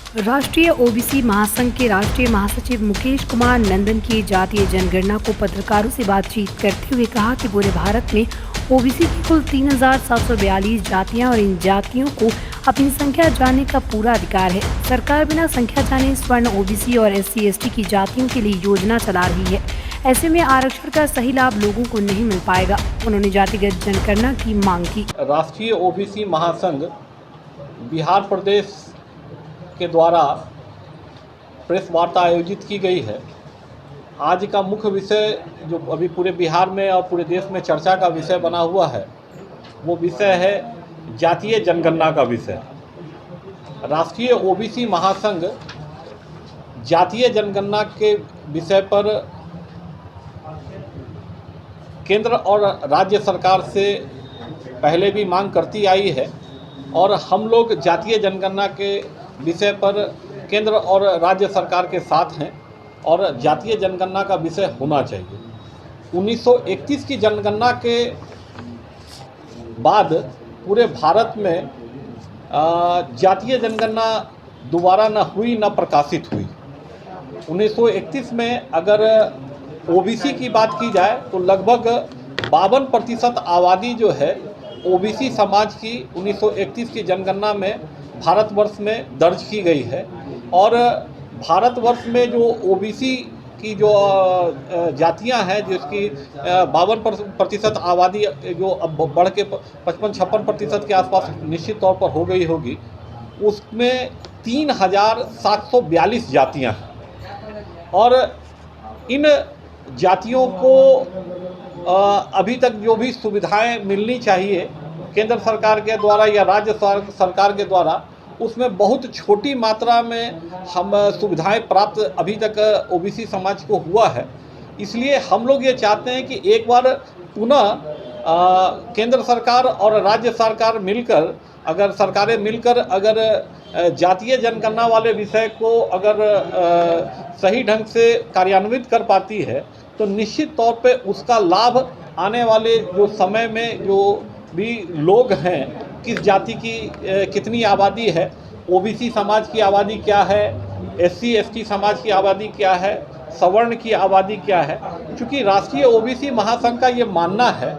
राष्ट्रीय ओबीसी महासंघ के राष्ट्रीय महासचिव मुकेश कुमार नंदन की जातीय जनगणना को पत्रकारों से बातचीत करते हुए कहा कि पूरे भारत में ओबीसी की कुल 3,742 जातियां और इन जातियों को अपनी संख्या जानने का पूरा अधिकार है। सरकार बिना संख्या जाने स्वर्ण ओबीसी और SC/ST की जातियों के लिए योजना चला रही है। ऐसे में आरक्षण का सही लाभ लोगों को नहीं मिल पाएगा। उन्होंने जातिगत जनगणना की मांग की। राष्ट्रीय ओबीसी महासंघ बिहार प्रदेश के द्वारा प्रेस वार्ता आयोजित की गई है। आज का मुख्य विषय जो अभी पूरे बिहार में और पूरे देश में चर्चा का विषय बना हुआ है, वो विषय है जातीय जनगणना का विषय। राष्ट्रीय ओबीसी महासंघ जातीय जनगणना के विषय पर केंद्र और राज्य सरकार से पहले भी मांग करती आई है और हम लोग जातीय जनगणना के विषय पर केंद्र और राज्य सरकार के साथ हैं और जातीय जनगणना का विषय होना चाहिए। 1931 की जनगणना के बाद पूरे भारत में जातीय जनगणना दोबारा न हुई न प्रकाशित हुई। 1931 में अगर ओबीसी की बात की जाए तो लगभग 52% आबादी जो है ओबीसी समाज की 1931 की जनगणना में भारतवर्ष में दर्ज की गई है और भारतवर्ष में जो ओबीसी की जो जातियां हैं जिसकी 52% आबादी जो अब बढ़ के 55-56% के आसपास निश्चित तौर पर हो गई होगी, उसमें 3,742 जातियां हैं और इन जातियों को अभी तक जो भी सुविधाएं मिलनी चाहिए केंद्र सरकार के द्वारा या राज्य सरकार के द्वारा, उसमें बहुत छोटी मात्रा में हम सुविधाएं प्राप्त अभी तक ओबीसी समाज को हुआ है। इसलिए हम लोग ये चाहते हैं कि एक बार पुनः केंद्र सरकार और राज्य सरकार मिलकर सरकारें मिलकर अगर जातीय जनगणना वाले विषय को अगर सही ढंग से कार्यान्वित कर पाती है तो निश्चित तौर पे उसका लाभ आने वाले जो समय में जो भी लोग हैं, किस जाति की कितनी आबादी है, ओबीसी समाज की आबादी क्या है, SC/ST समाज की आबादी क्या है, सवर्ण की आबादी क्या है। चूँकि राष्ट्रीय ओबीसी महासंघ का ये मानना है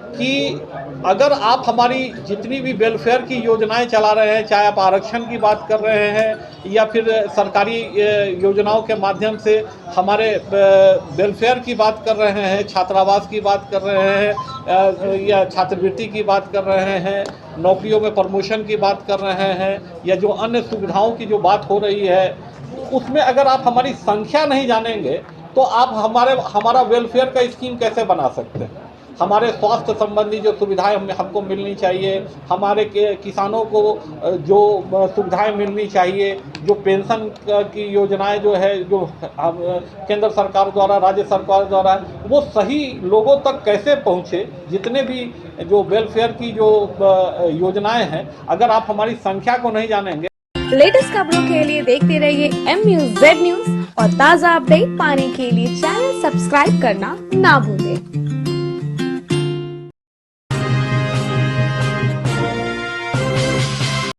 कि अगर आप हमारी जितनी भी वेलफेयर की योजनाएं चला रहे हैं, चाहे आप आरक्षण की बात कर रहे हैं या फिर सरकारी योजनाओं के माध्यम से हमारे वेलफेयर की बात कर रहे हैं, छात्रावास की बात कर रहे हैं या छात्रवृत्ति की बात कर रहे हैं, नौकरियों में प्रमोशन की बात कर रहे हैं या जो अन्य सुविधाओं की जो बात हो रही है, उसमें अगर आप हमारी संख्या नहीं जानेंगे तो आप हमारा वेलफेयर का स्कीम कैसे बना सकते हैं। हमारे स्वास्थ्य संबंधी जो सुविधाएं हमको मिलनी चाहिए, हमारे किसानों को जो सुविधाएं मिलनी चाहिए, जो पेंशन की योजनाएं जो है जो केंद्र सरकार द्वारा राज्य सरकार द्वारा, वो सही लोगों तक कैसे पहुंचे। जितने भी जो वेलफेयर की जो योजनाएं हैं, अगर आप हमारी संख्या को नहीं जानेंगे। लेटेस्ट खबरों के लिए देखते रहिए MUZ न्यूज और ताज़ा अपडेट पाने के लिए चैनल सब्सक्राइब करना ना भूलें।